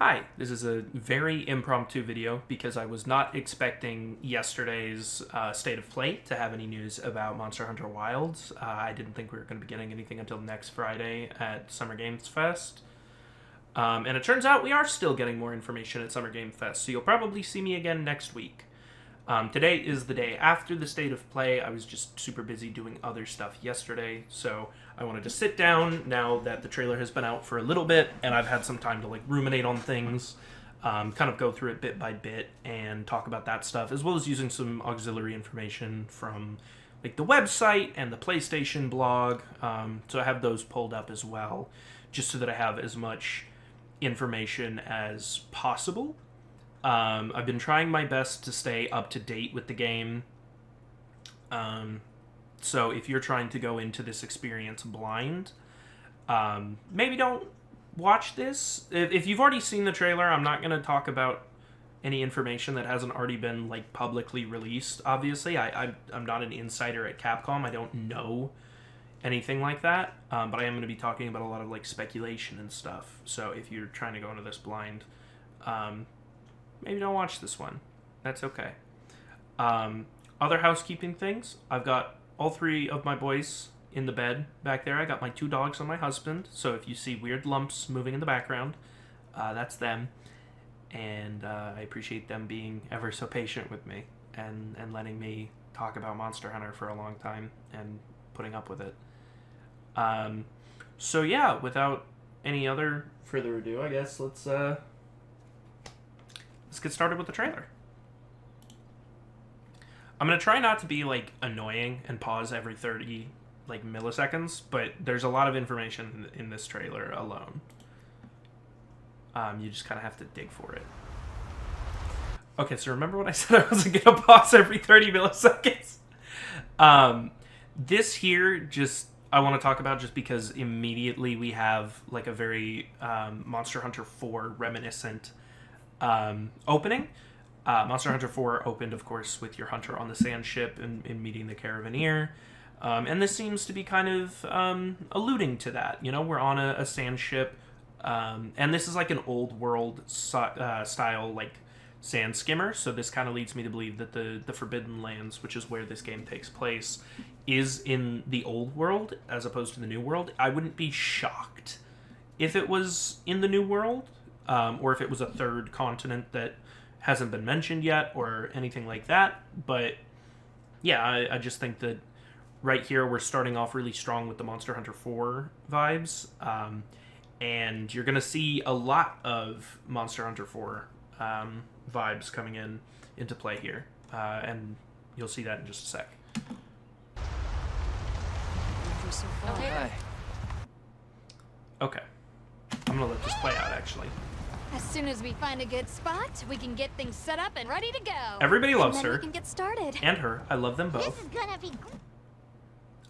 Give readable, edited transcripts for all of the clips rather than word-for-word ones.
Hi, this is a very impromptu video because I was not expecting yesterday's State of Play to have any news about Monster Hunter Wilds. I didn't think we were going to be getting anything until next Friday at Summer Games Fest. And it turns out we are still getting more information at Summer Game Fest, so you'll probably see me again next week. Today is the day after the State of Play. I was just super busy doing other stuff yesterday, so I wanted to sit down now that the trailer has been out for a little bit and I've had some time to ruminate on things, kind of go through it bit by bit and talk about that stuff, as well as using some auxiliary information from the website and the PlayStation blog. So I have those pulled up as well, just so that I have as much information as possible. I've been trying my best to stay up to date with the game. So if you're trying to go into this experience blind, maybe don't watch this. If you've already seen the trailer, I'm not going to talk about any information that hasn't already been publicly released. Obviously, I'm not an insider at Capcom. I don't know anything like that, but I am going to be talking about a lot of speculation and stuff. So if you're trying to go into this blind, maybe don't watch this one. That's okay. Other housekeeping things. I've got all three of my boys in the bed back there. I got my two dogs and my husband. So if you see weird lumps moving in the background, that's them. And I appreciate them being ever so patient with me and letting me talk about Monster Hunter for a long time and putting up with it. So yeah, without any other further ado, I guess let's get started with the trailer. I'm going to try not to be annoying and pause every 30 milliseconds, but there's a lot of information in this trailer alone. You just kind of have to dig for it. Okay, so remember when I said I wasn't going to pause every 30 milliseconds? This here, I want to talk about just because immediately we have a very Monster Hunter 4 reminiscent opening. Monster Hunter 4 opened, of course, with your hunter on the sand ship and meeting the Caravaneer. And this seems to be kind of alluding to that. You know, we're on a sand ship, and this is an old world style, sand skimmer. So this kind of leads me to believe that the Forbidden Lands, which is where this game takes place, is in the old world as opposed to the new world. I wouldn't be shocked if it was in the new world, or if it was a third continent that hasn't been mentioned yet or anything like that. But yeah, I just think that right here we're starting off really strong with the Monster Hunter 4 vibes, and you're going to see a lot of Monster Hunter 4 vibes coming into play here, and you'll see that in just a sec. Okay, I'm going to let this play out, actually. As soon as we find a good spot, we can get things set up and ready to go. Everybody loves and then her. We can get started. And her. I love them both. This is gonna be.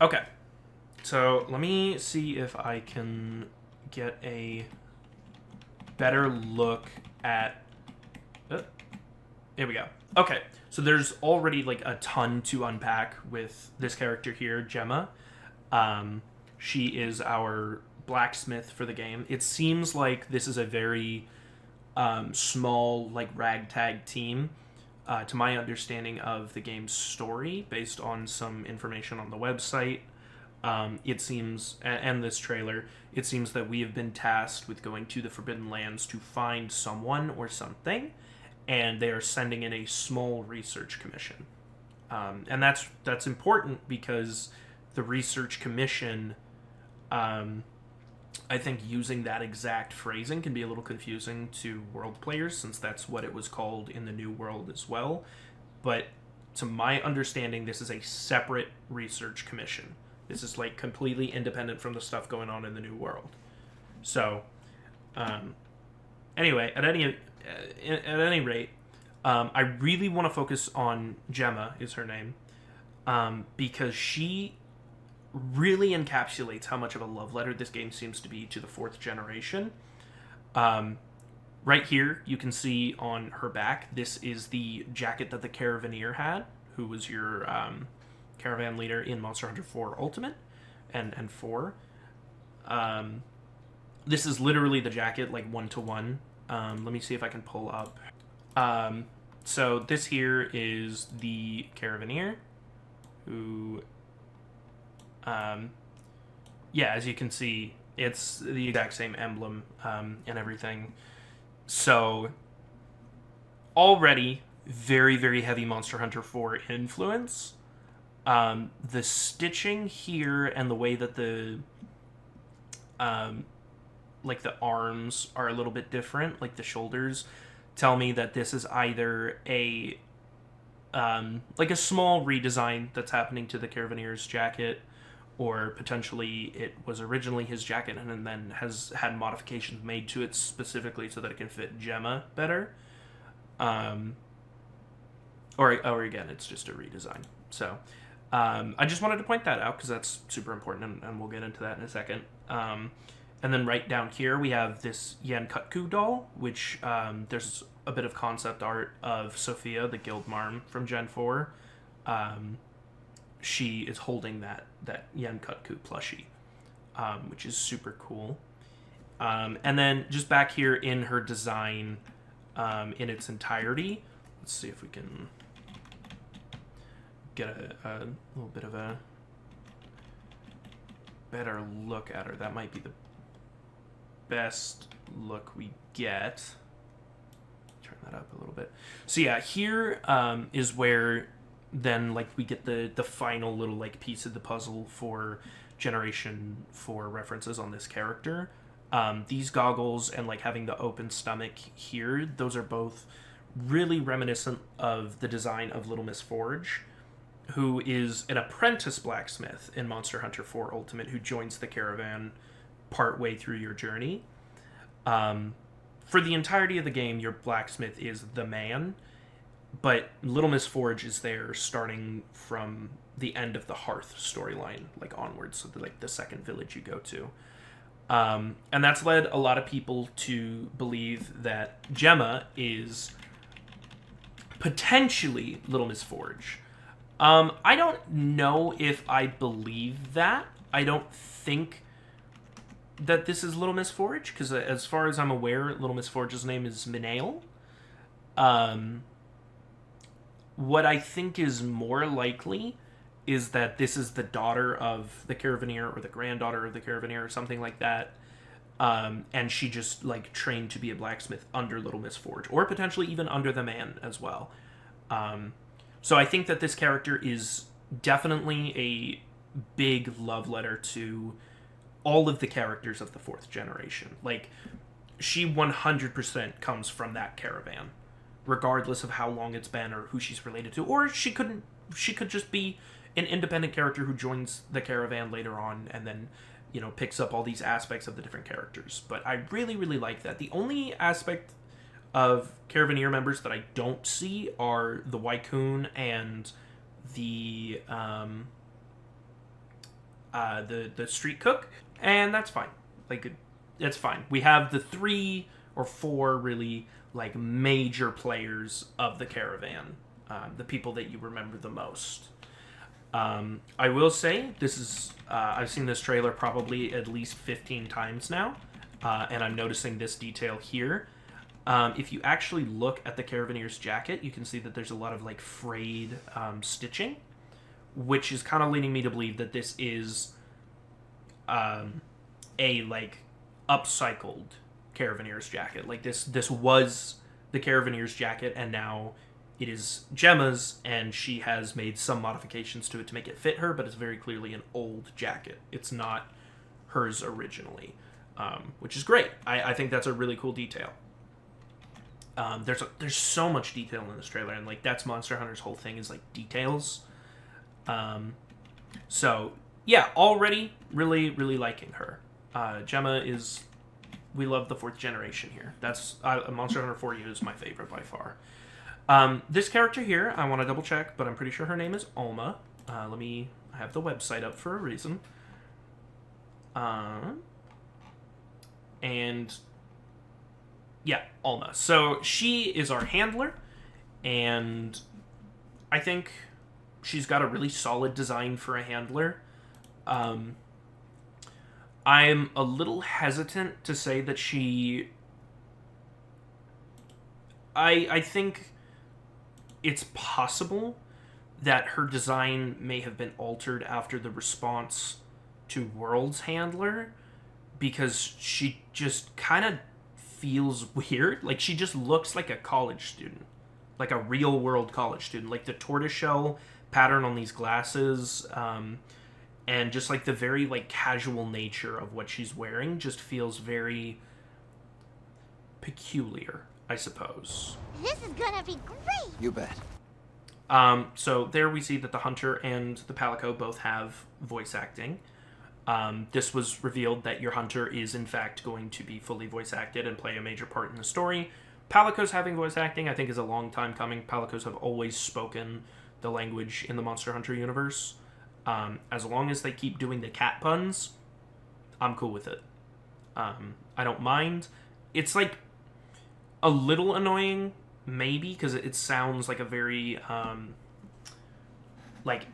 Okay. So let me see if I can get a better look at. Here we go. Okay. So there's already a ton to unpack with this character here, Gemma. She is our blacksmith for the game. It seems like this is a very small ragtag team, to my understanding of the game's story, based on some information on the website. It seems, and this trailer, it seems that we have been tasked with going to the Forbidden Lands to find someone or something, and they are sending in a small research commission. And that's important because the research commission, I think using that exact phrasing can be a little confusing to world players, since that's what it was called in the new world as well. But to my understanding, this is a separate research commission. This is completely independent from the stuff going on in the new world. So, anyway, at any rate, I really want to focus on Gemma, is her name, because she really encapsulates how much of a love letter this game seems to be to the fourth generation. Right here, you can see on her back, this is the jacket that the Caravaneer had, who was your caravan leader in Monster Hunter 4 Ultimate and 4. This is literally the jacket, 1-to-1, Let me see if I can pull up. So this here is the Caravaneer, who, yeah, as you can see, it's the exact same emblem and everything. So already very, very heavy Monster Hunter 4 influence. The stitching here and the way that the like the arms are a little bit different, like the shoulders, tell me that this is either a like a small redesign that's happening to the Caravanier's jacket, or potentially it was originally his jacket and then has had modifications made to it specifically so that it can fit Gemma better. Or again, it's just a redesign. So I just wanted to point that out because that's super important, and we'll get into that in a second. And then right down here, we have this Yen Kutku doll, which there's a bit of concept art of Sophia, the Guild Marm from Gen 4. She is holding that Yen Kutku plushie, which is super cool. And then just back here in her design in its entirety, let's see if we can get a little bit of a better look at her. That might be the best look we get. Turn that up a little bit. So yeah, here is where then like we get the final little like piece of the puzzle for Generation 4 references on this character. These goggles and like having the open stomach here, those are both really reminiscent of the design of Little Miss Forge, who is an apprentice blacksmith in Monster Hunter 4 Ultimate who joins the caravan partway through your journey. For the entirety of the game, your blacksmith is the man, but Little Miss Forge is there starting from the end of the Hearth storyline, like onwards, so like the second village you go to. And that's led a lot of people to believe that Gemma is potentially Little Miss Forge. I don't know if I believe that. I don't think that this is Little Miss Forge, because as far as I'm aware, Little Miss Forge's name is Minael. What I think is more likely is that this is the daughter of the Caravaneer, or the granddaughter of the Caravaneer, or something like that. And she just, like, trained to be a blacksmith under Little Miss Forge, or potentially even under the man as well. So I think that this character is definitely a big love letter to all of the characters of the 4th generation. Like, she 100% comes from that caravan, regardless of how long it's been or who she's related to. Or she could just be an independent character who joins the caravan later on and then, you know, picks up all these aspects of the different characters. But I really, really like that. The only aspect of Caravaneer members that I don't see are the Wycoon and the street cook, and that's fine. Like, it's fine. We have the 3 or 4 really like major players of the caravan, the people that you remember the most. I will say this is I've seen this trailer probably at least 15 times now, and I'm noticing this detail here. If you actually look at the Caravanier's jacket, you can see that there's a lot of like frayed stitching, which is kind of leading me to believe that this is a like upcycled Caravanier's jacket. Like this was the Caravanier's jacket, and now it is Gemma's, and she has made some modifications to it to make it fit her, but it's very clearly an old jacket. It's not hers originally, which is great. I think that's a really cool detail. There's so much detail in this trailer, and like that's Monster Hunter's whole thing, is like details. So yeah, already really, really liking her. Gemma is, we love the 4th generation here. That's Monster Hunter 4U is my favorite by far. This character here, I want to double check, but I'm pretty sure her name is Alma. I have the website up for a reason. And yeah, Alma. So she is our handler, and I think she's got a really solid design for a handler. I'm a little hesitant to say that she I think it's possible that her design may have been altered after the response to World's Handler, because she just kind of feels weird. Like, she just looks like a college student, like a real world college student. Like the tortoiseshell pattern on these glasses, and just like the very like casual nature of what she's wearing just feels very peculiar, I suppose. This is gonna be great! You bet. So there we see that the Hunter and the Palico both have voice acting. This was revealed that your Hunter is in fact going to be fully voice acted and play a major part in the story. Palico's having voice acting, I think, is a long time coming. Palicos have always spoken the language in the Monster Hunter universe. As long as they keep doing the cat puns, I'm cool with it. I don't mind. It's like a little annoying, maybe, because it sounds like a very like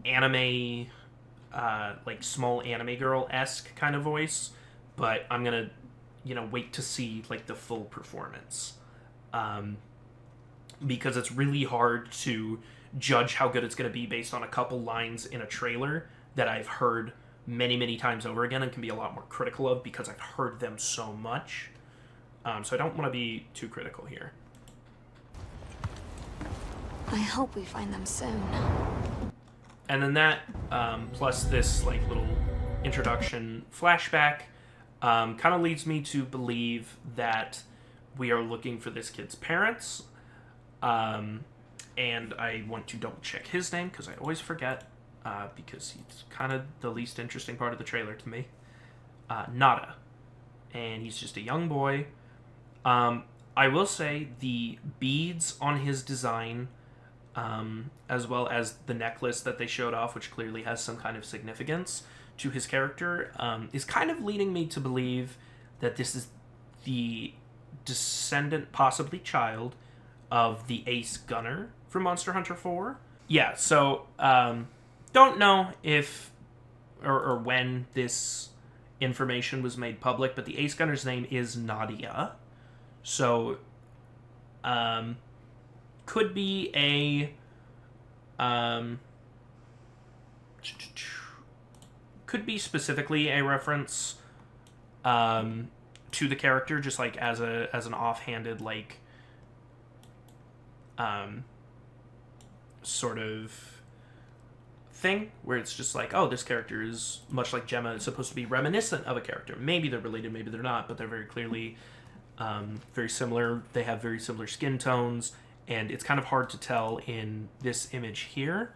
anime, like small anime girl-esque kind of voice, but I'm gonna wait to see like the full performance, because it's really hard to judge how good it's going to be based on a couple lines in a trailer that I've heard many times over again and can be a lot more critical of because I've heard them so much. So I don't want to be too critical here. I hope we find them soon. And then that, plus this like little introduction flashback, kind of leads me to believe that we are looking for this kid's parents. And I want to double check his name because I always forget, because he's kind of the least interesting part of the trailer to me. Nada. And he's just a young boy. I will say the beads on his design, as well as the necklace that they showed off, which clearly has some kind of significance to his character, is kind of leading me to believe that this is the descendant, possibly child, of the Ace Gunner from Monster Hunter 4. Yeah, so don't know if or when this information was made public, but the Ace Gunner's name is Nadia. So could be a could be specifically a reference to the character, just like as an offhanded like sort of thing where it's just like, oh, this character is much like Gemma, is supposed to be reminiscent of a character. Maybe they're related, maybe they're not, but they're very clearly very similar. They have very similar skin tones, and it's kind of hard to tell in this image here,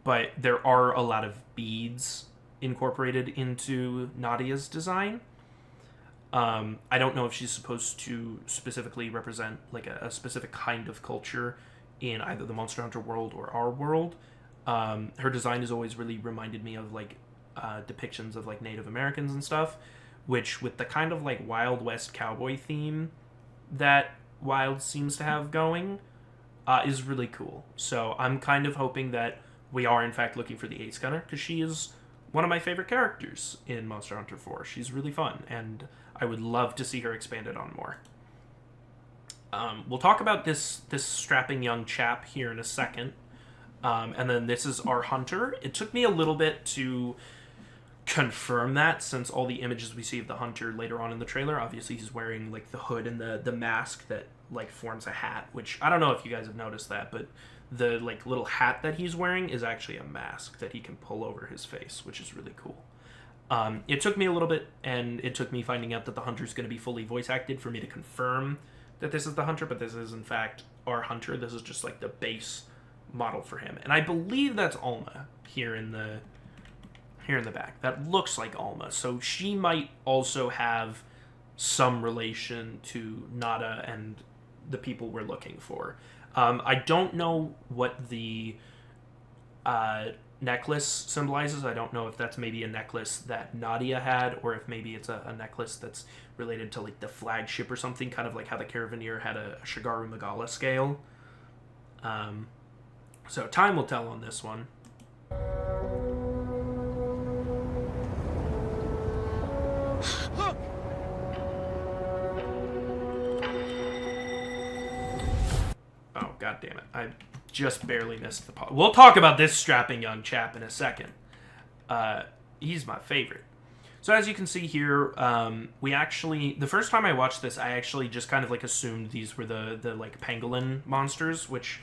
but there are a lot of beads incorporated into Nadia's design. I don't know if she's supposed to specifically represent like a specific kind of culture in either the Monster Hunter world or our world. Her design has always really reminded me of like depictions of like Native Americans and stuff, which with the kind of like Wild West cowboy theme that Wild seems to have going, is really cool. So I'm kind of hoping that we are in fact looking for the Ace Gunner, because she is one of my favorite characters in Monster Hunter 4. She's really fun, and I would love to see her expanded on more. We'll talk about this strapping young chap here in a second. And then this is our Hunter. It took me a little bit to confirm that, since all the images we see of the Hunter later on in the trailer, obviously he's wearing like the hood and the mask that like forms a hat, which I don't know if you guys have noticed that, but the like little hat that he's wearing is actually a mask that he can pull over his face, which is really cool. It took me a little bit, and it took me finding out that the Hunter's going to be fully voice acted for me to confirm that this is the Hunter, but this is in fact our Hunter. This is just like the base model for him, and I believe that's Alma here in the back. That looks like Alma, so she might also have some relation to Nada and the people we're looking for. I don't know what the necklace symbolizes. I don't know if that's maybe a necklace that Nadia had, or if maybe it's a necklace that's related to like the flagship or something, kind of like how the Caravaneer had a Shigaru Magala scale. So time will tell on this one. Look! God damn it. I just barely missed the pot. We'll talk about this strapping young chap in a second. He's my favorite. So as you can see here, we actually... The first time I watched this, I actually just kind of, like, assumed these were the like, pangolin monsters, which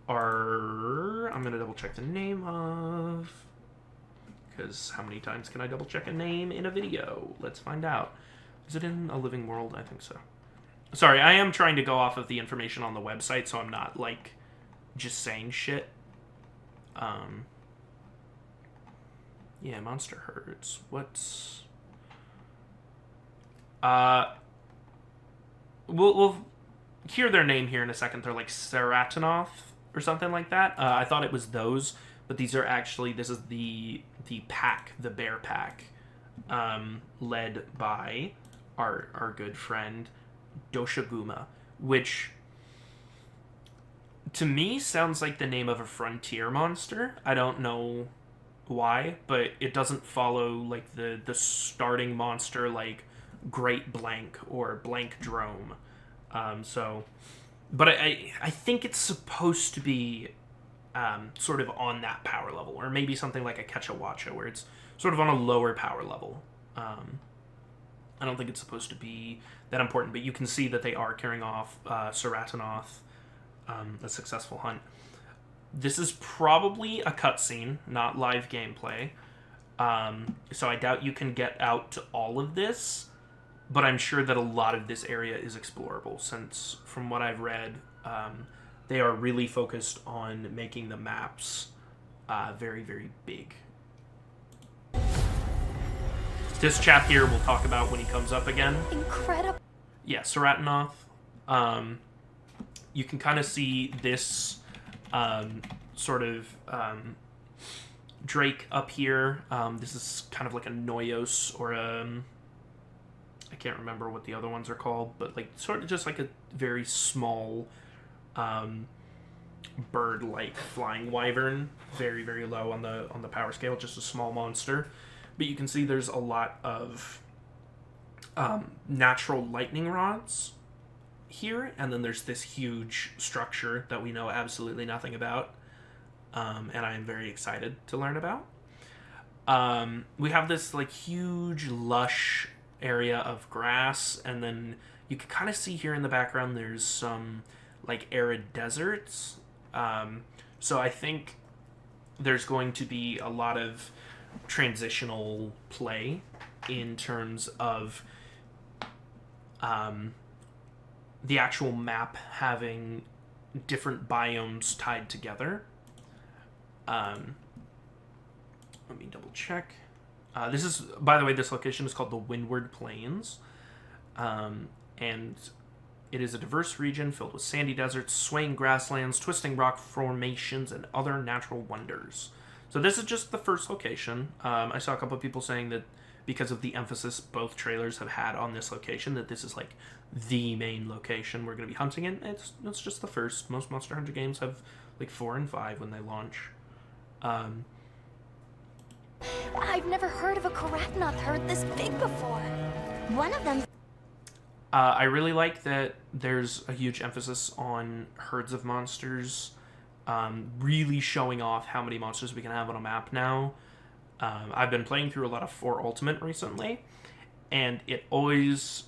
are... I'm going to double-check the name of... Because how many times can I double-check a name in a video? Let's find out. Is it in A Living World? I think so. Sorry, I am trying to go off of the information on the website, so I'm not, like, just saying shit. Yeah, Monster Herds. What's... We'll hear their name here in a second. They're like Seratanoth or something like that. I thought it was those, but these are actually... This is the pack, the bear pack, led by our good friend Doshiguma, which to me sounds like the name of a frontier monster. I don't know why, but it doesn't follow like the starting monster like Great Blank or Blank Drome. But I think it's supposed to be sort of on that power level, or maybe something like a Kechawacha, where it's sort of on a lower power level. I don't think it's supposed to be that important, but you can see that they are carrying off Seratanoth, a successful hunt. This is probably a cutscene, not live gameplay. So I doubt you can get out to all of this, but I'm sure that a lot of this area is explorable, since from what I've read, they are really focused on making the maps very, very big. This chap here we'll talk about when he comes up again. Incredible. Yeah, Seratanoth. You can kind of see this sort of Drake up here. This is kind of like a Noyos or a... I can't remember what the other ones are called, but like sort of just like a very small bird-like flying wyvern. Very, very low on the power scale, just a small monster. But you can see there's a lot of natural lightning rods here, and then there's this huge structure that we know absolutely nothing about, and I am very excited to learn about. We have this like huge lush area of grass, and then you can kind of see here in the background there's some like arid deserts. So I think there's going to be a lot of transitional play in terms of the actual map having different biomes tied together. Let me double check. This is, by the way, this location is called the Windward Plains, and it is a diverse region filled with sandy deserts, swaying grasslands, twisting rock formations, and other natural wonders. So this is just the first location. I saw a couple of people saying that because of the emphasis both trailers have had on this location, that this is like the main location we're going to be hunting in. It's just the first. Most Monster Hunter games have like 4 and 5 when they launch. I've never heard of a Karatnoth herd this big before. One of them. I really like that there's a huge emphasis on herds of monsters, really showing off how many monsters we can have on a map now. I've been playing through a lot of 4 Ultimate recently, and it always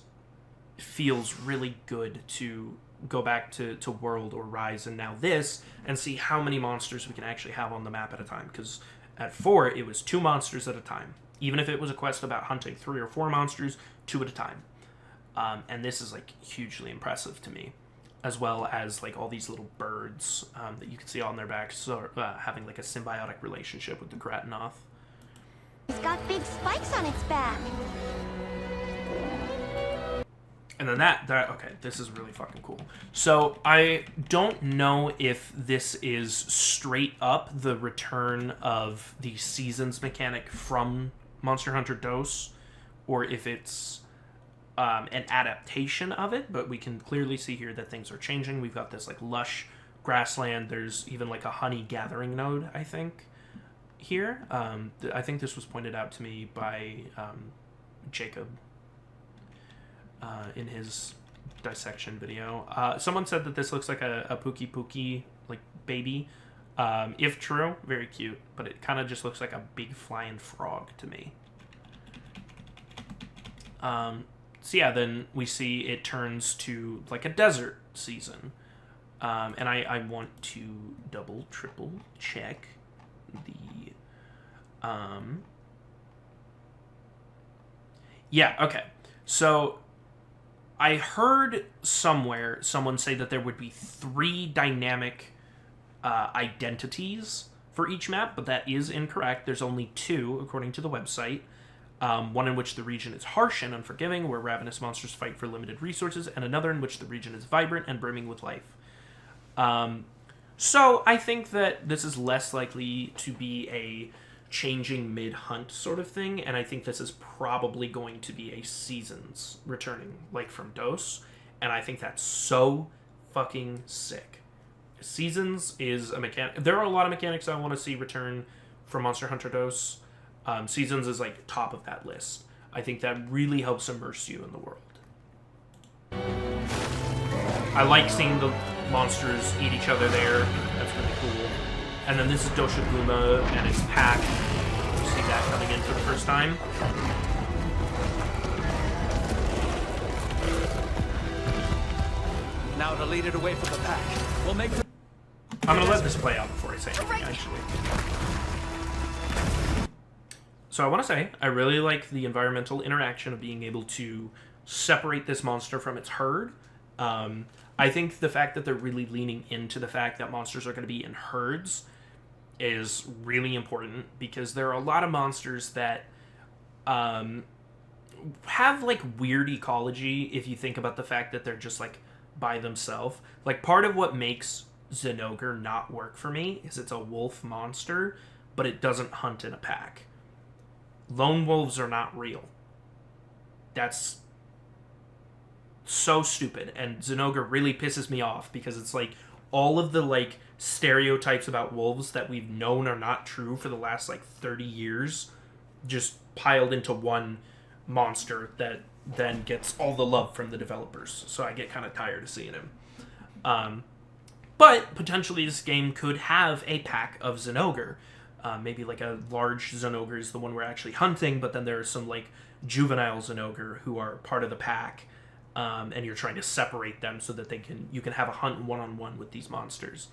feels really good to go back to World or Rise and now this, and see how many monsters we can actually have on the map at a time, because at 4, it was 2 monsters at a time. Even if it was a quest about hunting 3 or 4 monsters, 2 at a time. And this is, like, hugely impressive to me. As well as, like, all these little birds that you can see on their backs, so, having, like, a symbiotic relationship with the Karatnoth. It's got big spikes on its back. And then okay, this is really fucking cool. So, I don't know if this is straight up the return of the seasons mechanic from Monster Hunter DOS, or if it's an adaptation of it, but we can clearly see here that things are changing. We've got this, like, lush grassland. There's even, like, a honey gathering node, I think, here. I think this was pointed out to me by Jacob in his dissection video. Someone said that this looks like a Pookie Pookie, like, baby. If true, very cute, but it kind of just looks like a big flying frog to me. So yeah, then we see it turns to like a desert season. And I want to double, triple check the... Yeah, okay. So I heard somewhere someone say that there would be 3 dynamic identities for each map, but that is incorrect. There's only 2, according to the website. One in which the region is harsh and unforgiving, where ravenous monsters fight for limited resources, and another in which the region is vibrant and brimming with life. So I think that this is less likely to be a changing mid-hunt sort of thing, and I think this is probably going to be a seasons returning, like from DOS, and I think that's so fucking sick. Seasons is a mechanic. There are a lot of mechanics I want to see return from Monster Hunter DOS. Seasons is like top of that list. I think that really helps immerse you in the world. I like seeing the monsters eat each other there. That's really cool. And then this is Doshiguma and its pack. You see that coming in for the first time. Now to lead it away from the pack. We'll make the... I'm gonna let this play out before I say anything, actually. So I want to say, I really like the environmental interaction of being able to separate this monster from its herd. I think the fact that they're really leaning into the fact that monsters are going to be in herds is really important, because there are a lot of monsters that have like weird ecology if you think about the fact that they're just like by themselves. Like, part of what makes Zinogre not work for me is it's a wolf monster, but it doesn't hunt in a pack. Lone wolves are not real. That's so stupid, and Zinogre really pisses me off, because it's like all of the like stereotypes about wolves that we've known are not true for the last like 30 years just piled into one monster that then gets all the love from the developers. So I get kind of tired of seeing him. But potentially this game could have a pack of Zinogre. Maybe like a large Zinogre is the one we're actually hunting, but then there are some like juvenile Zinogre who are part of the pack, and you're trying to separate them so that you can have a hunt one-on-one with these monsters.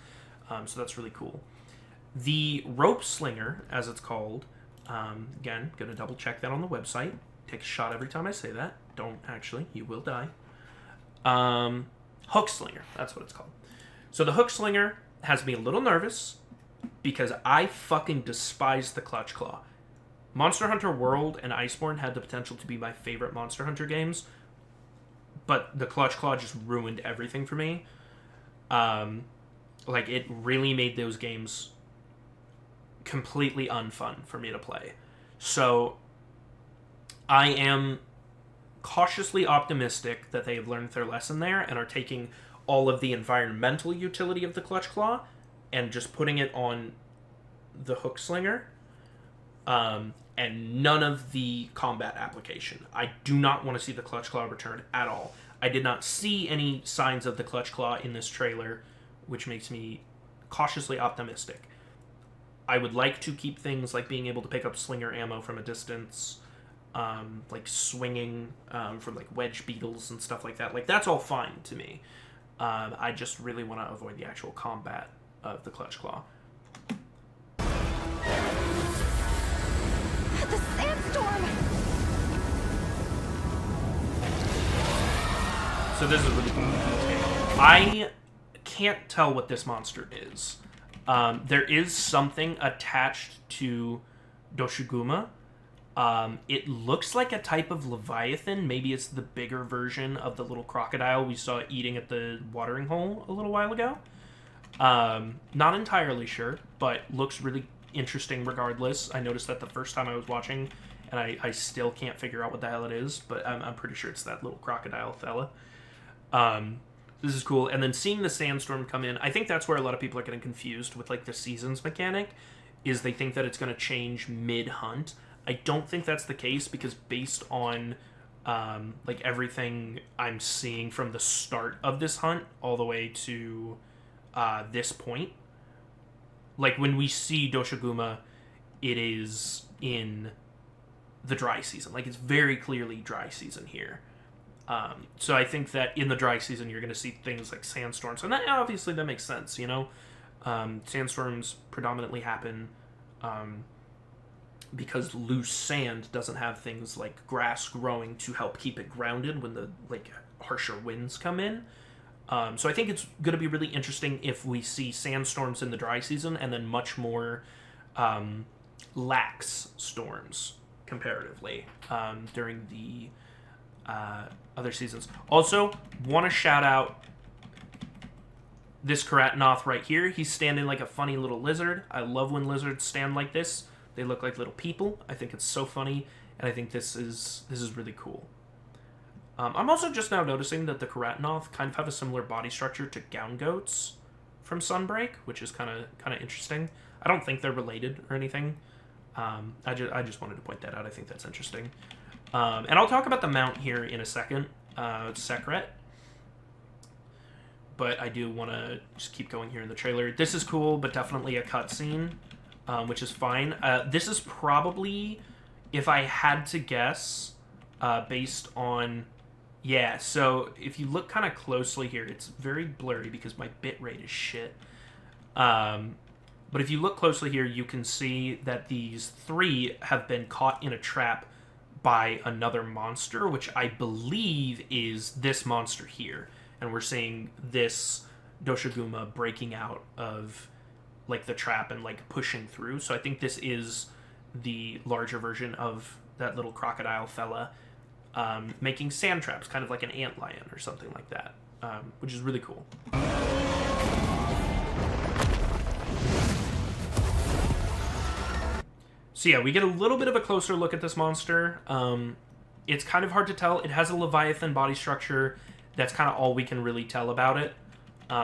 So that's really cool. The Rope Slinger, as it's called, again, gonna double check that on the website. Take a shot every time I say that. Don't actually, you will die. Hook Slinger, that's what it's called. So the Hook Slinger has me a little nervous, because I fucking despise the Clutch Claw. Monster Hunter World and Iceborne had the potential to be my favorite Monster Hunter games, but the Clutch Claw just ruined everything for me. Like, it really made those games completely unfun for me to play. So I am cautiously optimistic that they have learned their lesson there and are taking all of the environmental utility of the Clutch Claw and just putting it on the Hook Slinger, and none of the combat application. I do not want to see the Clutch Claw return at all. I did not see any signs of the Clutch Claw in this trailer, which makes me cautiously optimistic. I would like to keep things like being able to pick up slinger ammo from a distance, like swinging from like wedge beetles and stuff like that. Like, that's all fine to me. I just really want to avoid the actual combat of the Clutch Claw. The sandstorm! So this is really cool. I can't tell what this monster is. There is something attached to Doshiguma. It looks like a type of Leviathan. Maybe it's the bigger version of the little crocodile we saw eating at the watering hole a little while ago. Not entirely sure, but looks really interesting regardless. I noticed that the first time I was watching, and I still can't figure out what the hell it is, but I'm pretty sure it's that little crocodile fella. This is cool. And then seeing the sandstorm come in, I think that's where a lot of people are getting confused with like the seasons mechanic, is they think that it's going to change mid-hunt. I don't think that's the case, because based on Like everything I'm seeing from the start of this hunt all the way to this point. Like when we see Doshiguma, it is in the dry season. Like it's very clearly dry season here. So I think that in the dry season you're going to see things like sandstorms, and that obviously that makes sense. You know, sandstorms predominantly happen because loose sand doesn't have things like grass growing to help keep it grounded when the like harsher winds come in. So I think it's going to be really interesting if we see sandstorms in the dry season and then much more lax storms comparatively during the other seasons. Also, want to shout out this Karatanoth right here. He's standing like a funny little lizard. I love when lizards stand like this. They look like little people. I think it's so funny, and I think this is really cool. I'm also just now noticing that the Karatanoth kind of have a similar body structure to gown goats from Sunbreak, which is kind of interesting. I don't think they're related or anything. I just wanted to point that out. I think that's interesting. And I'll talk about the mount here in a second, Sekret. But I do want to just keep going here in the trailer. This is cool, but definitely a cutscene, which is fine. This is probably, if I had to guess, based on... Yeah, so if you look kind of closely here, it's very blurry because my bitrate is shit. But if you look closely here, you can see that these three have been caught in a trap by another monster, which I believe is this monster here. And we're seeing this Doshiguma breaking out of like the trap and like pushing through. So I think this is the larger version of that little crocodile fella making sand traps, kind of like an antlion or something like that, which is really cool. So yeah, we get a little bit of a closer look at this monster. It's kind of hard to tell. It has a Leviathan body structure. That's kind of all we can really tell about it.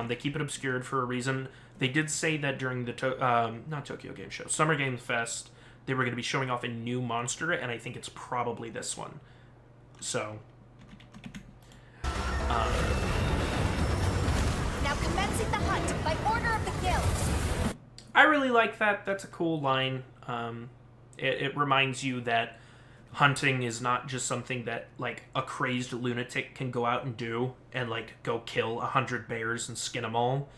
They keep it obscured for a reason. They did say that during the not Tokyo Game Show, Summer Games Fest, they were going to be showing off a new monster, and I think it's probably this one. So, Now commencing the hunt by order of the guild. I really like that. That's a cool line. It reminds you that hunting is not just something that like a crazed lunatic can go out and do and like go kill 100 bears and skin them all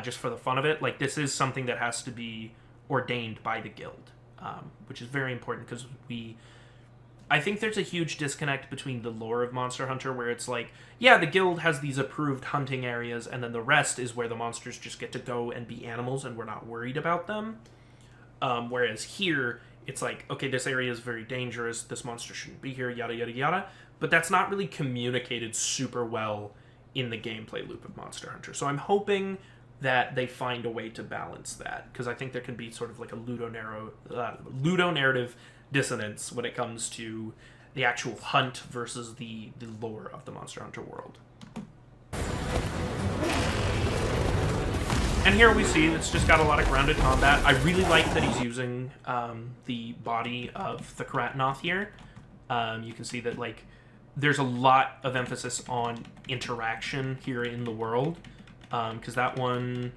just for the fun of it. Like this is something that has to be ordained by the guild, which is very important because I think there's a huge disconnect between the lore of Monster Hunter where it's like, yeah, the guild has these approved hunting areas and then the rest is where the monsters just get to go and be animals and we're not worried about them. Whereas here, it's like, okay, this area is very dangerous, this monster shouldn't be here, yada, yada, yada. But that's not really communicated super well in the gameplay loop of Monster Hunter. So I'm hoping that they find a way to balance that, because I think there can be sort of like a ludonarrative dissonance when it comes to the actual hunt versus the lore of the Monster Hunter world. And here we see it's just got a lot of grounded combat. I really like that he's using the body of the Karatanoth here. You can see that like there's a lot of emphasis on interaction here in the world. Because that one...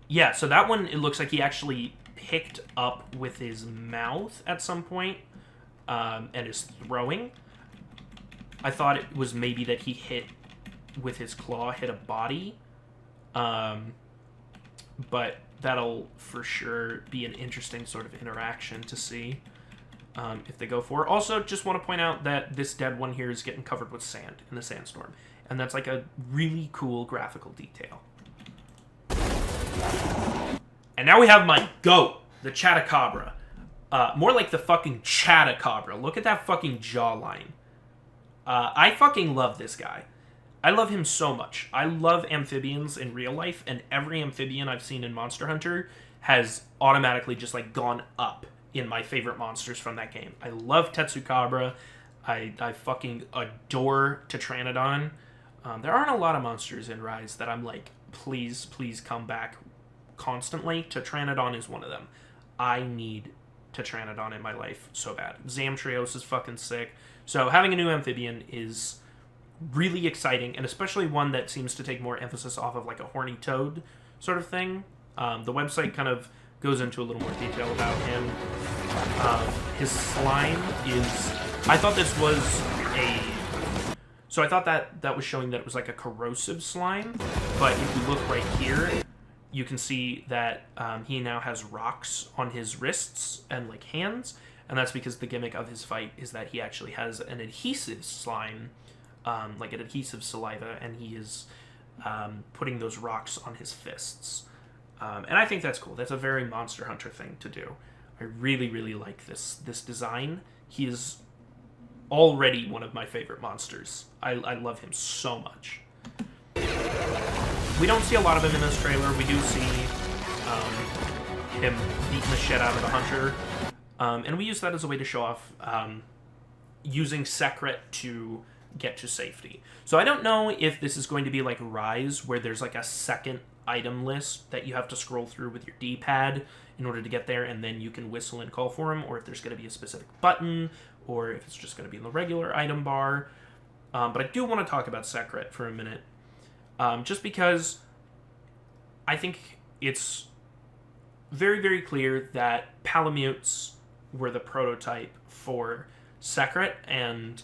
Yeah, so that one, it looks like he actually picked up with his mouth at some point and is throwing. I thought it was maybe that he hit with his claw, hit a body. But that'll for sure be an interesting sort of interaction to see if they go for. Also, just want to point out that this dead one here is getting covered with sand in the sandstorm. And that's like a really cool graphical detail. And now we have my goat, the Chatacabra. More like the fucking Chatacabra. Look at that fucking jawline. I fucking love this guy. I love him so much. I love amphibians in real life, and every amphibian I've seen in Monster Hunter has automatically just like gone up in my favorite monsters from that game. I love Tetsukabra. I fucking adore Tetranodon. There aren't a lot of monsters in Rise that I'm like, please, please come back constantly. Tetranodon is one of them. I need Tetranodon in my life so bad. Zamtrios is fucking sick. So having a new amphibian is really exciting, and especially one that seems to take more emphasis off of like a horny toad sort of thing. The website kind of goes into a little more detail about him. His slime is... I thought this was a... So I thought that was showing that it was like a corrosive slime, but if you look right here, you can see that he now has rocks on his wrists and like hands, and that's because the gimmick of his fight is that he actually has an adhesive slime, like an adhesive saliva, and he is putting those rocks on his fists. And I think that's cool. That's a very Monster Hunter thing to do. I really, really like this design. He is already one of my favorite monsters. I love him so much. We don't see a lot of him in this trailer. We do see him beating the shit out of the hunter. And we use that as a way to show off using Sekret to get to safety. So I don't know if this is going to be like Rise, where there's like a second item list that you have to scroll through with your D-pad in order to get there, and then you can whistle and call for him, or if there's going to be a specific button, or if it's just going to be in the regular item bar. But I do want to talk about Sekret for a minute, just because I think it's very, very clear that Palamutes were the prototype for Sekret, and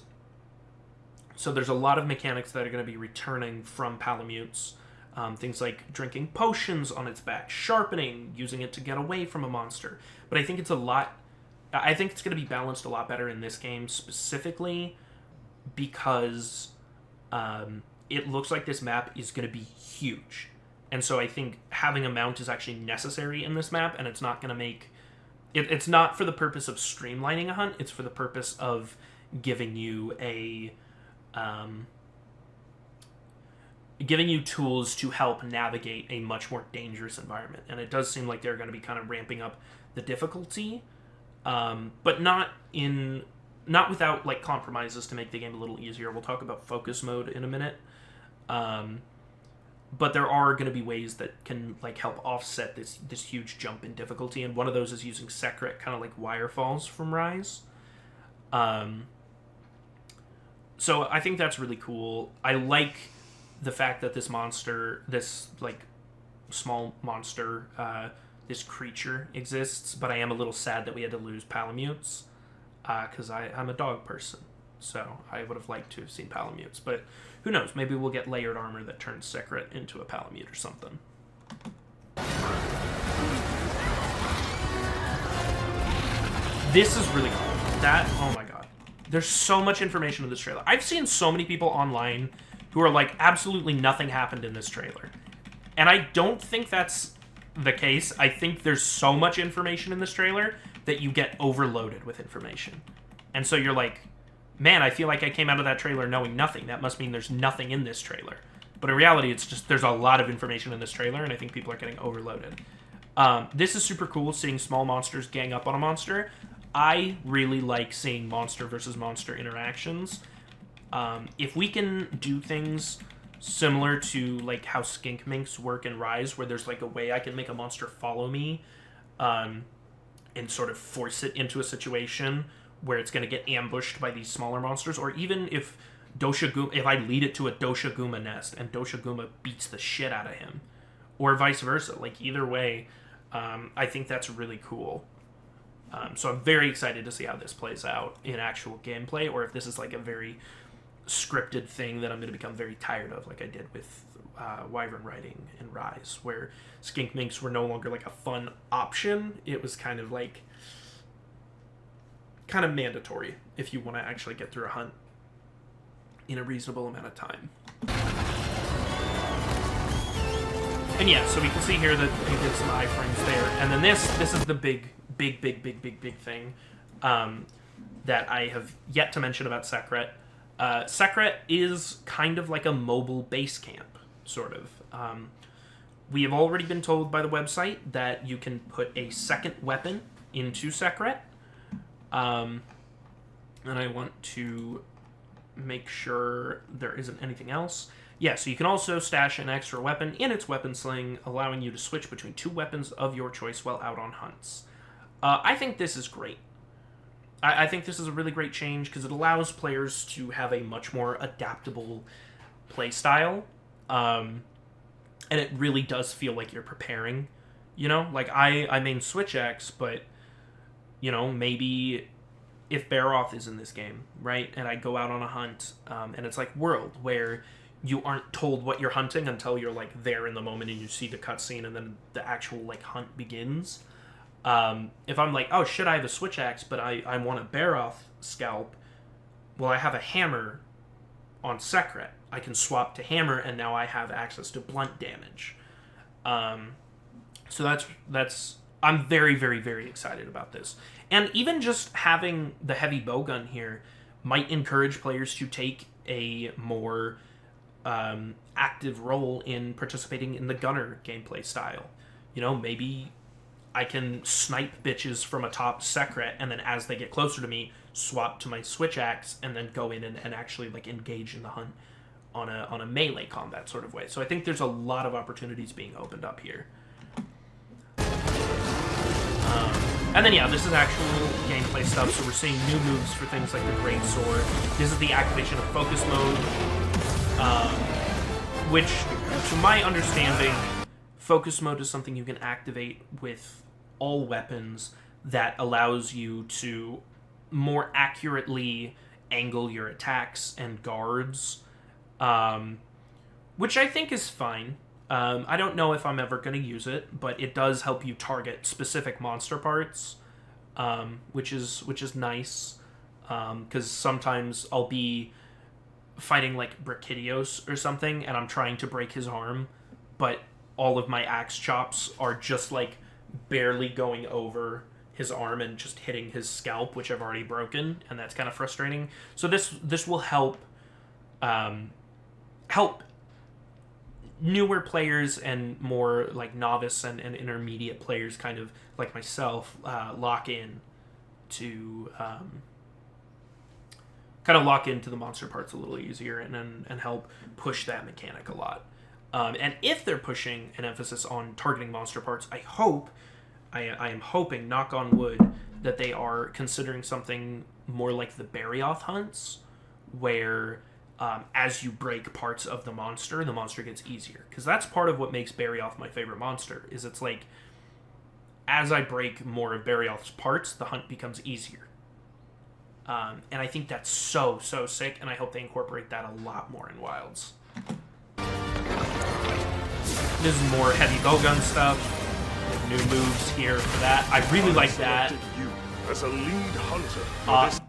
so there's a lot of mechanics that are going to be returning from Palamutes. Things like drinking potions on its back, sharpening, using it to get away from a monster. But I think it's going to be balanced a lot better in this game specifically because it looks like this map is going to be huge. And so I think having a mount is actually necessary in this map, and it's not going to make... It's not for the purpose of streamlining a hunt, it's for the purpose of giving you giving you tools to help navigate a much more dangerous environment. And it does seem like they're going to be kind of ramping up the difficulty, but not without like compromises to make the game a little easier. We'll talk about focus mode in a minute. But there are going to be ways that can like help offset this huge jump in difficulty, and one of those is using Sekret, kind of like Wirefalls from Rise. So I think that's really cool. I like the fact that this monster, this like small monster, this creature exists, but I am a little sad that we had to lose Palamutes, because I'm a dog person, so I would have liked to have seen Palamutes, but who knows, maybe we'll get layered armor that turns Sekret into a Palamute or something. This is really cool. Oh my god. There's so much information in this trailer. I've seen so many people online who are like, absolutely nothing happened in this trailer. And I don't think that's the case. I think there's so much information in this trailer that you get overloaded with information. And so you're like, man, I feel like I came out of that trailer knowing nothing. That must mean there's nothing in this trailer. But in reality, it's just there's a lot of information in this trailer, and I think people are getting overloaded. This is super cool, seeing small monsters gang up on a monster. I really like seeing monster versus monster interactions. If we can do things similar to like how skink minks work in Rise, where there's like a way I can make a monster follow me and sort of force it into a situation where it's going to get ambushed by these smaller monsters, or even if I lead it to a Doshaguma nest and Doshaguma beats the shit out of him, or vice versa, like either way, I think that's really cool. So I'm very excited to see how this plays out in actual gameplay, or if this is like a very scripted thing that I'm going to become very tired of, like I did with Wyvern riding in Rise, where skink minks were no longer like a fun option. It was kind of like mandatory if you want to actually get through a hunt in a reasonable amount of time. And yeah, so we can see here that he did some iframes there, and then this is the big thing that I have yet to mention about Sekret. Sekret is kind of like a mobile base camp, sort of. We have already been told by the website that you can put a second weapon into Sekret. And I want to make sure there isn't anything else. Yeah, so you can also stash an extra weapon in its weapon sling, allowing you to switch between two weapons of your choice while out on hunts. I think this is great. I think this is a really great change because it allows players to have a much more adaptable play style. And it really does feel like you're preparing, you know? Like, I main Switch X, but, you know, maybe if Baroth is in this game, right? And I go out on a hunt, and it's like World, where you aren't told what you're hunting until you're, like, there in the moment and you see the cutscene and then the actual, like, hunt begins. If I'm like, oh shit, I have a Switch Axe, but I want a Baroth scalp, well, I have a hammer on Sekret. I can swap to hammer, and now I have access to blunt damage. So that's I'm very, very, very excited about this. And even just having the heavy bowgun here might encourage players to take a more active role in participating in the gunner gameplay style. You know, maybe I can snipe bitches from atop Sekret, and then as they get closer to me, swap to my Switch Axe, and then go in and actually like engage in the hunt on a melee combat sort of way. So I think there's a lot of opportunities being opened up here. And then, yeah, this is actual gameplay stuff, so we're seeing new moves for things like the Great Sword. This is the activation of Focus Mode, which, to my understanding, Focus Mode is something you can activate with all weapons that allows you to more accurately angle your attacks and guards, which I think is fine. I don't know if I'm ever going to use it, but it does help you target specific monster parts, which is nice, because sometimes I'll be fighting like Brachydios or something, and I'm trying to break his arm, but all of my axe chops are just like barely going over his arm and just hitting his scalp, which I've already broken, and that's kind of frustrating. So this will help help newer players and more like novice and intermediate players, kind of like myself, lock in to lock into the monster parts a little easier and help push that mechanic a lot. And if they're pushing an emphasis on targeting monster parts, I am hoping, knock on wood, that they are considering something more like the Barioth hunts, where as you break parts of the monster gets easier. Because that's part of what makes Barioth my favorite monster, is it's like, as I break more of Barioth's parts, the hunt becomes easier. And I think that's so sick, and I hope they incorporate that a lot more in Wilds. This is more heavy bowgun stuff. New moves here for that. I really like that. You as a lead hunter.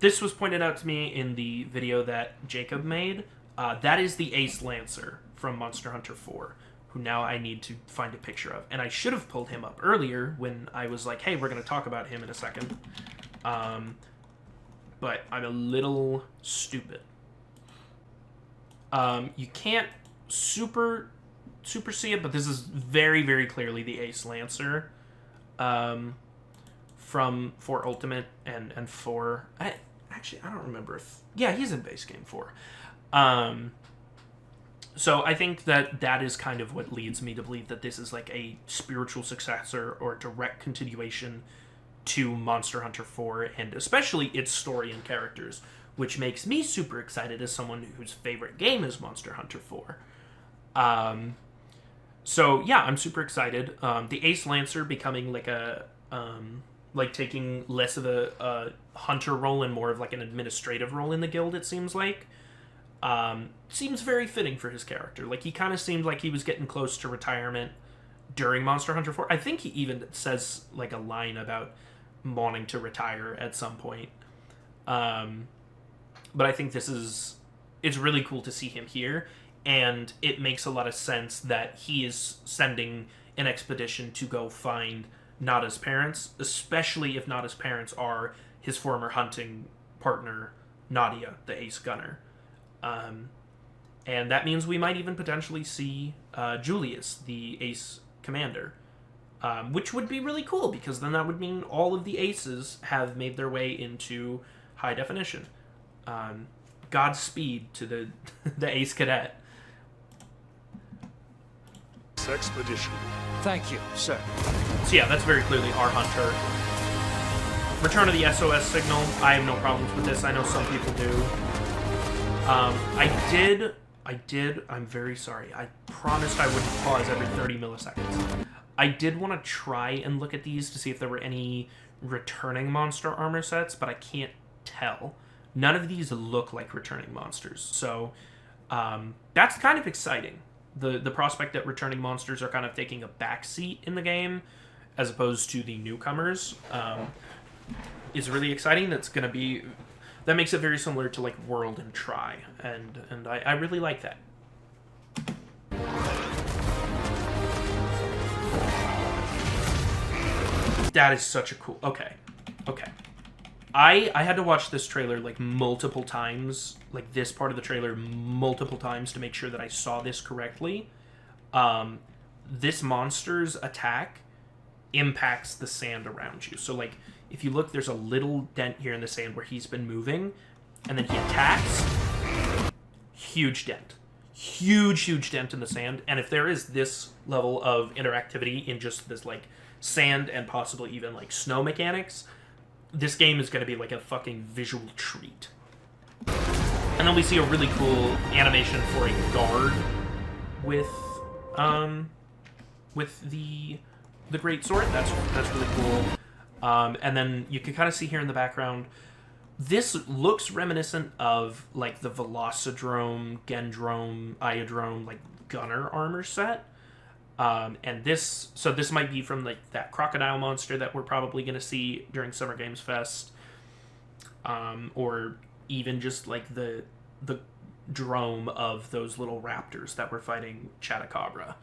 This was pointed out to me in the video that Jacob made. That is the Ace Lancer from Monster Hunter 4, who now I need to find a picture of. And I should have pulled him up earlier when I was like, hey, we're going to talk about him in a second. But I'm a little stupid. You can't super see it, but this is very, very clearly the Ace Lancer from 4 Ultimate and 4... I don't remember if... Yeah, he's in base game 4. So I think that is kind of what leads me to believe that this is like a spiritual successor or direct continuation to Monster Hunter 4, and especially its story and characters, which makes me super excited as someone whose favorite game is Monster Hunter 4. So yeah, I'm super excited. The Ace Lancer becoming like a... like taking less of a hunter role and more of like an administrative role in the guild, it seems like. Seems very fitting for his character. Like, he kind of seemed like he was getting close to retirement during Monster Hunter 4. I think he even says like a line about wanting to retire at some point. But I think it's really cool to see him here, and it makes a lot of sense that he is sending an expedition to go find Nada's parents, especially if Nada's parents are his former hunting partner, Nadia, the Ace Gunner. And that means we might even potentially see Julius, the Ace Commander, which would be really cool, because then that would mean all of the Aces have made their way into high definition. Godspeed to the Ace Cadet. Expedition. Thank you, sir. So yeah, that's very clearly our hunter. Return of the SOS signal. I have no problems with this. I know some people do. I'm very sorry. I promised I wouldn't pause every 30 milliseconds. I did want to try and look at these to see if there were any returning monster armor sets, but I can't tell. None of these look like returning monsters, so that's kind of exciting. The prospect that returning monsters are kind of taking a backseat in the game, as opposed to the newcomers, is really exciting. That makes it very similar to like World and Try, and I really like that. That is such a cool... Okay. I had to watch this trailer like multiple times, like this part of the trailer multiple times to make sure that I saw this correctly. This monster's attack impacts the sand around you. So like if you look, there's a little dent here in the sand where he's been moving, and then he attacks. Huge dent. Huge dent in the sand. And if there is this level of interactivity in just this like sand and possibly even like snow mechanics, this game is going to be like a fucking visual treat. And then we see a really cool animation for a guard with the great sword. That's really cool. And then you can kind of see here in the background, this looks reminiscent of like the Velocidrome, Gendrome, Iodrome, like gunner armor set. And this might be from like that crocodile monster that we're probably going to see during Summer Games Fest, or even just like the drome of those little raptors that were fighting Chatacabra.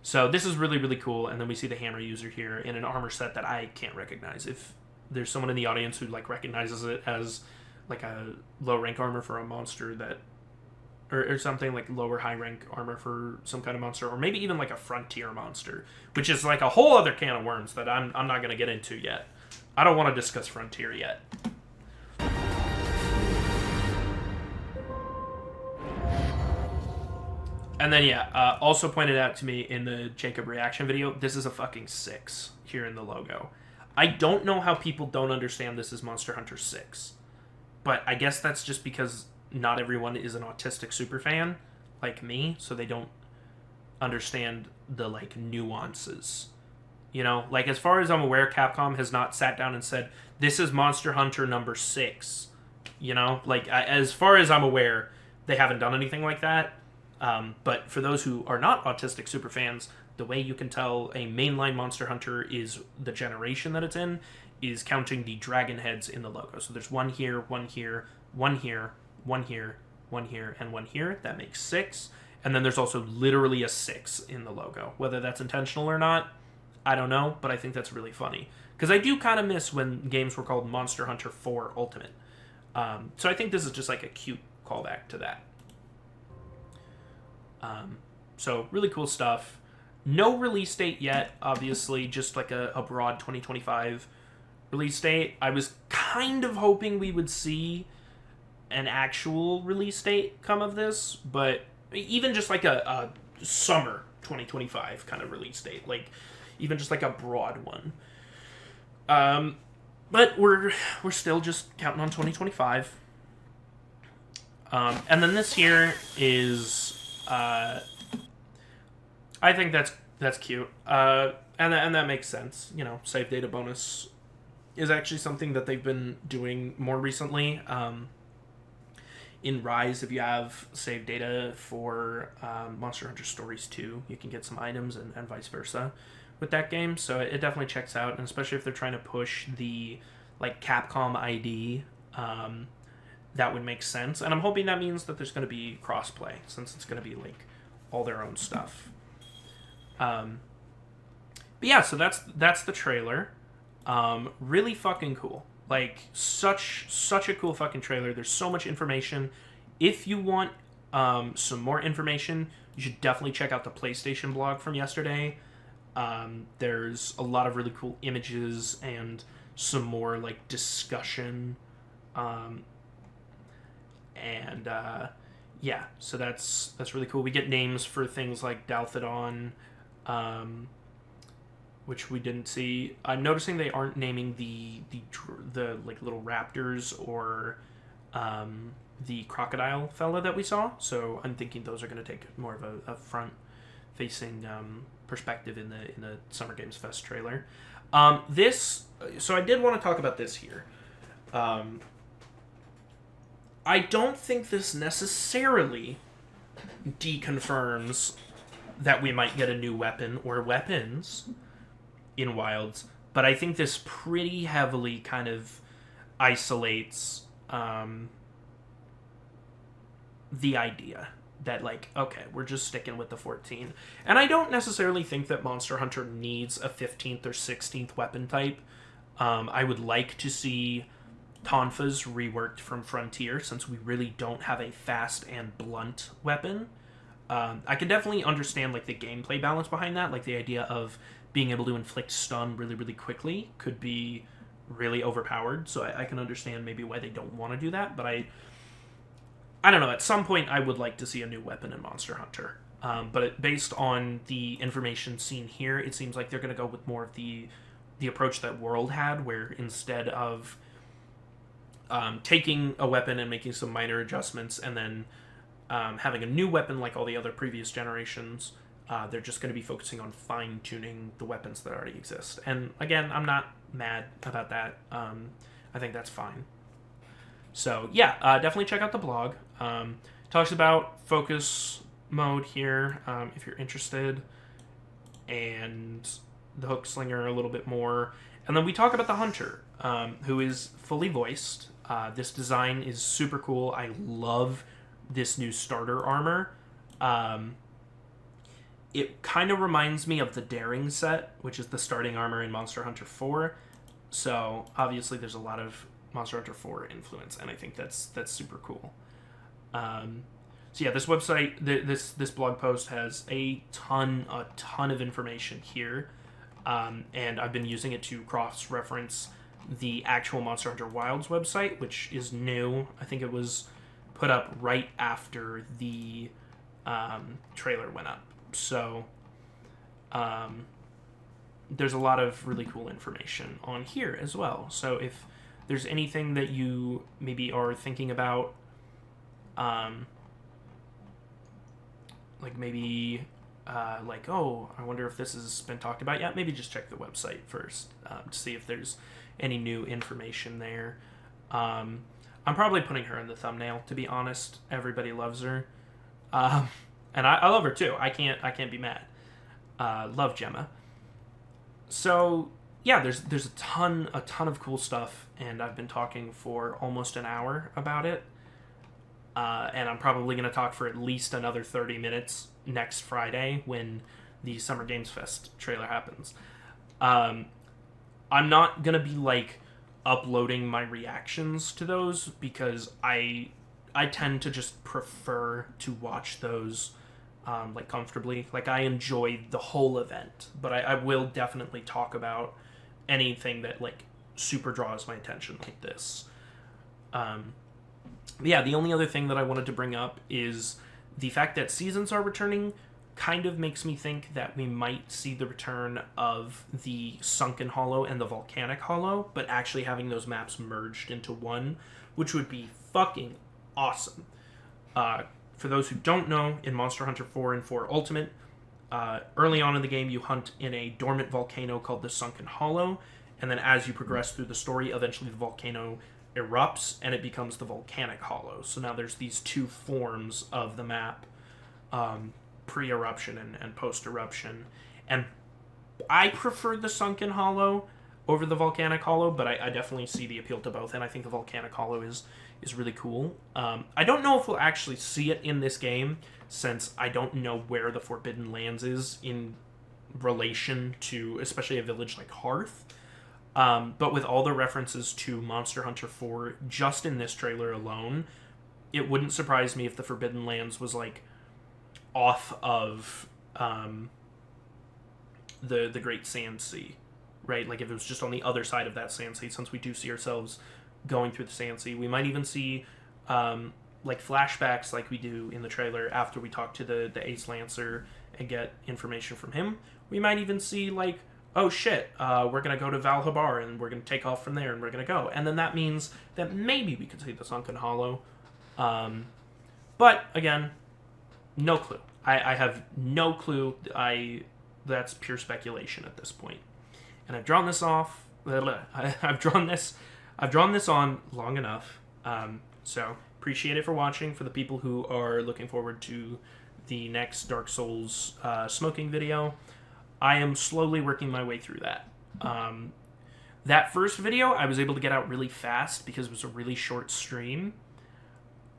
So this is really cool. And then we see the hammer user here in an armor set that I can't recognize. If there's someone in the audience who like recognizes it as like a low rank armor for a monster that, or something like lower high rank armor for some kind of monster, or maybe even like a frontier monster, which is like a whole other can of worms that I'm not going to get into yet. I don't want to discuss frontier yet. And then yeah, also pointed out to me in the Jacob reaction video, this is a fucking 6 here in the logo. I don't know how people don't understand this is Monster Hunter 6, but I guess that's just because not everyone is an autistic superfan like me, so they don't understand the like nuances. You know, like as far as I'm aware, Capcom has not sat down and said, this is Monster Hunter number 6. You know, like as far as I'm aware, they haven't done anything like that. But for those who are not autistic superfans, the way you can tell a mainline Monster Hunter is the generation that it's in is counting the dragon heads in the logo. So there's one here, one here, one here, one here, one here, and one here. That makes 6. And then there's also literally a 6 in the logo. Whether that's intentional or not, I don't know, but I think that's really funny. Because I do kind of miss when games were called Monster Hunter 4 Ultimate. So I think this is just like a cute callback to that. So really cool stuff. No release date yet, obviously, just like a broad 2025 release date. I was kind of hoping we would see an actual release date come of this, but even just like a summer 2025 kind of release date, like even just like a broad one. But we're still just counting on 2025. And then this here is I think that's cute. And that makes sense. You know, save data bonus is actually something that they've been doing more recently. In Rise, if you have save data for Monster Hunter Stories 2, you can get some items and vice versa with that game. So it definitely checks out, and especially if they're trying to push the like Capcom ID, that would make sense. And I'm hoping that means that there's going to be crossplay, since it's going to be like all their own stuff. But yeah, so that's the trailer. Really fucking cool. Like such a cool fucking trailer. There's so much information. If you want some more information, you should definitely check out the PlayStation blog from yesterday. There's a lot of really cool images and some more like discussion. Yeah, so that's really cool. We get names for things like Dalthodon, which we didn't see. I'm noticing they aren't naming the like little raptors or the crocodile fella that we saw. So I'm thinking those are going to take more of a front facing perspective in the Summer Games Fest trailer. So I did want to talk about this here. I don't think this necessarily deconfirms that we might get a new weapon or weapons in Wilds, but I think this pretty heavily kind of isolates the idea that, like, okay, we're just sticking with the 14. And I don't necessarily think that Monster Hunter needs a 15th or 16th weapon type. I would like to see Tonfa's reworked from Frontier, since we really don't have a fast and blunt weapon. I can definitely understand, like, the gameplay balance behind that. Like, the idea of being able to inflict stun really, really quickly could be really overpowered. So I can understand maybe why they don't want to do that. But I don't know. At some point, I would like to see a new weapon in Monster Hunter. Based on the information seen here, it seems like they're going to go with more of the approach that World had, where instead of taking a weapon and making some minor adjustments and then having a new weapon like all the other previous generations, they're just going to be focusing on fine-tuning the weapons that already exist. And again, I'm not mad about that. I think that's fine. So yeah, definitely check out the blog. Talks about focus mode here, if you're interested, and the hook slinger a little bit more. And then we talk about the hunter, who is fully voiced. This design is super cool. I love this new starter armor. It kind of reminds me of the Daring set, which is the starting armor in Monster Hunter 4. So obviously there's a lot of Monster Hunter 4 influence, and I think that's super cool. So yeah, this website, this blog post has a ton of information here, and I've been using it to cross-reference the actual Monster Hunter Wilds website, which is new. I think it was put up right after the trailer went up. So there's a lot of really cool information on here as well. So if there's anything that you maybe are thinking about, like maybe like, oh, I wonder if this has been talked about yet, maybe just check the website first to see if there's any new information there. I'm probably putting her in the thumbnail, to be honest. Everybody loves her. And I love her too. I can't be mad. Love Gemma. So yeah, there's a ton of cool stuff, and I've been talking for almost an hour about it. And I'm probably going to talk for at least another 30 minutes next Friday when the Summer Games Fest trailer happens. I'm not going to be, like, uploading my reactions to those, because I tend to just prefer to watch those, like, comfortably. Like, I enjoy the whole event, but I will definitely talk about anything that, like, super draws my attention like this. Yeah, the only other thing that I wanted to bring up is the fact that seasons are returning kind of makes me think that we might see the return of the Sunken Hollow and the Volcanic Hollow, but actually having those maps merged into one, which would be fucking awesome. For those who don't know, in Monster Hunter 4 and 4 Ultimate, early on in the game you hunt in a dormant volcano called the Sunken Hollow, and then as you progress through the story, eventually the volcano erupts and it becomes the Volcanic Hollow. So now there's these two forms of the map, pre-eruption and post-eruption. And I prefer the Sunken Hollow over the Volcanic Hollow, but I definitely see the appeal to both, and I think the Volcanic Hollow is really cool. I don't know if we'll actually see it in this game, since I don't know where the Forbidden Lands is in relation to especially a village like Hearth. But with all the references to Monster Hunter 4 just in this trailer alone, it wouldn't surprise me if the Forbidden Lands was, like, off of the Great Sand Sea, right? Like, if it was just on the other side of that Sand Sea, since we do see ourselves going through the Sand Sea. We might even see, like, flashbacks like we do in the trailer after we talk to the Ace Lancer and get information from him. We might even see, like, oh shit, we're going to go to Valhabar, and we're going to take off from there, and we're going to go. And then that means that maybe we could see the Sunken Hollow. But, again, no clue. I have no clue. That's pure speculation at this point. And I've drawn this off. I've drawn this on long enough. So, appreciate it for watching. For the people who are looking forward to the next Dark Souls smoking video, I am slowly working my way through that. That first video, I was able to get out really fast because it was a really short stream.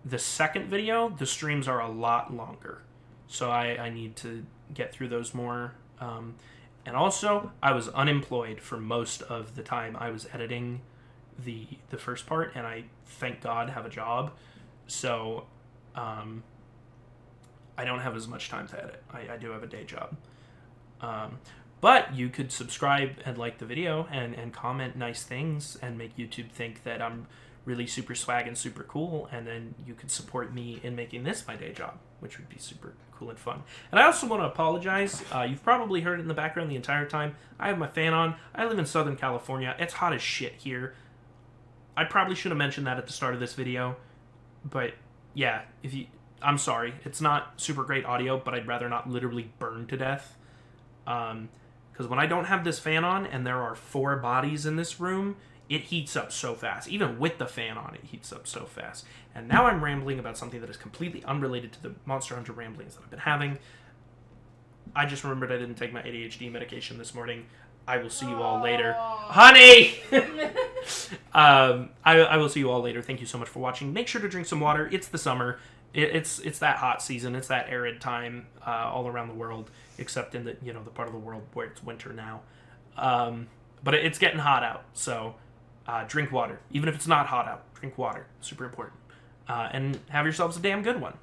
The second video, the streams are a lot longer. So I need to get through those more. And also, I was unemployed for most of the time I was editing the first part, and I, thank God, have a job. So, I don't have as much time to edit. I do have a day job. But you could subscribe and like the video and comment nice things and make YouTube think that I'm really super swag and super cool, and then you could support me in making this my day job, which would be super cool and fun. And I also want to apologize. You've probably heard it in the background the entire time. I have my fan on. I live in Southern California. It's hot as shit here. I probably should have mentioned that at the start of this video, but yeah, I'm sorry. It's not super great audio, but I'd rather not literally burn to death. Because when I don't have this fan on and there are 4 bodies in this room, it heats up so fast. Even with the fan on, it heats up so fast. And now I'm rambling about something that is completely unrelated to the Monster Hunter ramblings that I've been having. I just remembered I didn't take my ADHD medication this morning. I will see you all later. Honey! I will see you all later. Thank you so much for watching. Make sure to drink some water. It's the summer. It's that hot season. It's that arid time all around the world, except in the the part of the world where it's winter now. But it's getting hot out, so drink water. Even if it's not hot out, drink water. Super important. And have yourselves a damn good one.